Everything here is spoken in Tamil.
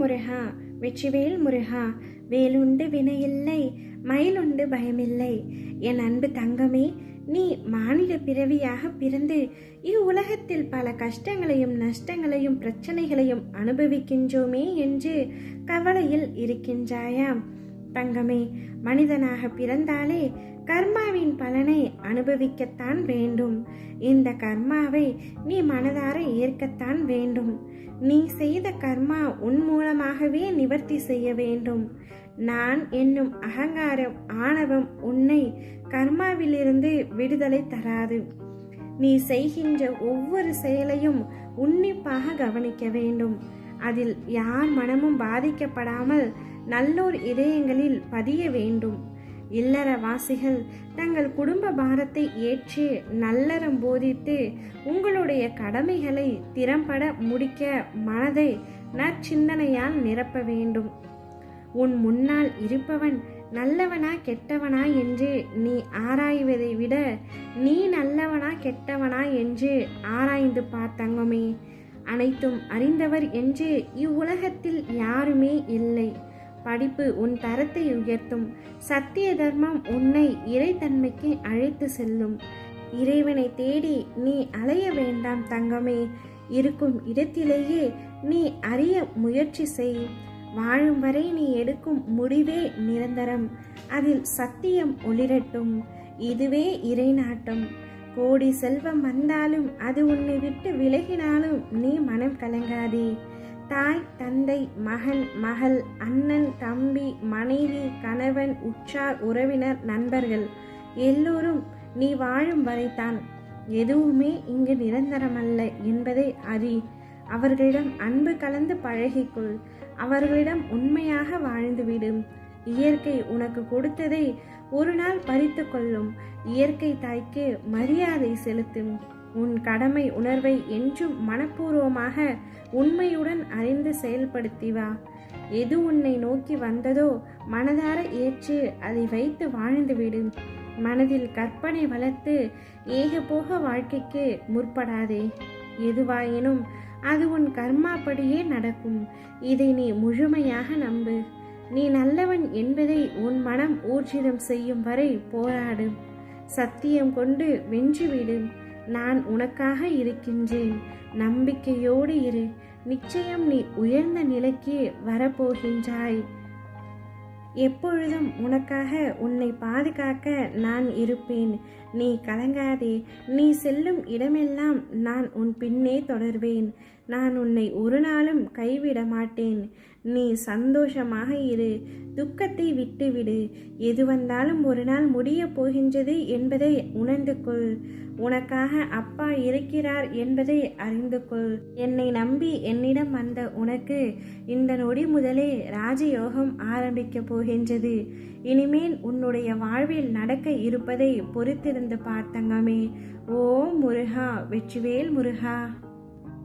முருகா, வெற்றிவேல் முருகா. வேலுண்டு வினையில்லை, மயிலுண்டு பயமில்லை. என் அன்பு தங்கமே, நீ மானிட பிறவியாக பிறந்து இவ்வுலகத்தில் பல கஷ்டங்களையும் நஷ்டங்களையும் பிரச்சனைகளையும் அனுபவிக்கின்றோமே என்று கவலையில் இருக்கின்றாயா? தங்கமே, மனிதனாக பிறந்தாலே கர்மாவின் பலனை அனுபவிக்கத்தான் வேண்டும். இந்த கர்மாவை நீ மனதார ஏற்கத்தான் வேண்டும். நீ செய்த கர்மா உன் மூலமாகவே நிவர்த்தி செய்ய வேண்டும். நான் என்னும் அகங்காரம், ஆணவம் உன்னை கர்மாவிலிருந்து விடுதலை தராது. நீ செய்கின்ற ஒவ்வொரு செயலையும் உன்னிப்பாக கவனிக்க வேண்டும். அதில் யார் மனமும் பாதிக்கப்படாமல் நல்லோர் இதயங்களில் பதிய வேண்டும். இல்லறவாசிகள் தங்கள் குடும்ப பாரத்தை ஏற்று நல்லறம் போதித்து உங்களுடைய கடமைகளை திறம்பட முடிக்க மனதை நற்சிந்தனையால் நிரப்ப வேண்டும். உன் முன்னால் இருப்பவன் நல்லவனா கெட்டவனா என்று நீ ஆராய்வதை விட நீ நல்லவனா கெட்டவனா என்று ஆராய்ந்து பார்த்தங்கமே. அனைத்தும் அறிந்தவர் என்று இவ்வுலகத்தில் யாருமே இல்லை. படிப்பு உன் தரத்தை உயர்த்தும். சத்திய தர்மம் உன்னை இறைத்தன்மைக்கு அழைத்து செல்லும். இறைவனை தேடி நீ அலைய வேண்டாம் தங்கமே. இருக்கும் இடத்திலேயே நீ அறிய முயற்சி செய். வாழும் வரை நீ எடுக்கும் முடிவே நிரந்தரம். அதில் சத்தியம் ஒளிரட்டும். இதுவே இறைநாட்டம். கோடி செல்வம் வந்தாலும் அது உன்னை விட்டு விலகினாலும் நீ மனம் கலங்காதே. தாய், தந்தை, மகன், மகள், அண்ணன், தம்பி, மனைவி, கணவன், உற்றார், உறவினர், நண்பர்கள் எல்லோரும் நீ வாழும் வரைத்தான். எதுவுமே இங்கு நிரந்தரமல்ல என்பதை அறி. அவர்களிடம் அன்பு கலந்து பழகிக்கொள். அவர்களிடம் உண்மையாக வாழ்ந்துவிடும். இயற்கை உனக்கு கொடுத்ததை ஒரு நாள் பறித்து கொள்ளும். இயற்கை தாய்க்கு மரியாதை செலுத்தும். உன் கடமை உணர்வை என்றும் மனப்பூர்வமாக உண்மையுடன் அறிந்து செயல்படுத்தி வா. எது உன்னை நோக்கி வந்ததோ மனதார ஏற்று அதை வைத்து வாழ்ந்துவிடும். மனதில் கற்பனை வளர்த்து ஏகபோக வாழ்க்கைக்கு முற்படாதே. எதுவாயினும் அது உன் கர்மாப்படியே நடக்கும். இதை நீ முழுமையாக நம்பு. நீ நல்லவன் என்பதை உன் மனம் ஊர்ஜிதம் செய்யும் வரை போராடு. சத்தியம் கொண்டு வென்றுவிடு. நான் உனக்காக இருக்கின்றேன். நம்பிக்கையோடு இரு. நிச்சயம் நீ உயர்ந்த நிலைக்கு வரப்போகின்றாய். எப்பொழுதும் உனக்காக உன்னை பாதுகாக்க நான் இருப்பேன். நீ கலங்காதே. நீ செல்லும் இடமெல்லாம் நான் உன் பின்னே தொடர்வேன். நான் உன்னை ஒரு நாளும் கைவிட மாட்டேன். நீ சந்தோஷமாக இரு. துக்கத்தை விட்டுவிடு. எது வந்தாலும் ஒரு நாள் முடிய போகின்றது என்பதை உணர்ந்து கொள். உனக்காக அப்பா இருக்கிறார் என்பதை அறிந்து கொள். என்னை நம்பி என்னிடம் வந்த உனக்கு இந்த நொடி முதலே ராஜயோகம் ஆரம்பிக்க போகின்றது. இனிமேல் உன்னுடைய வாழ்வில் நடக்க இருப்பதை பொறுத்திருந்து பார்த்தங்கமே. ஓம் முருகா, வெற்றிவேல் முருகா.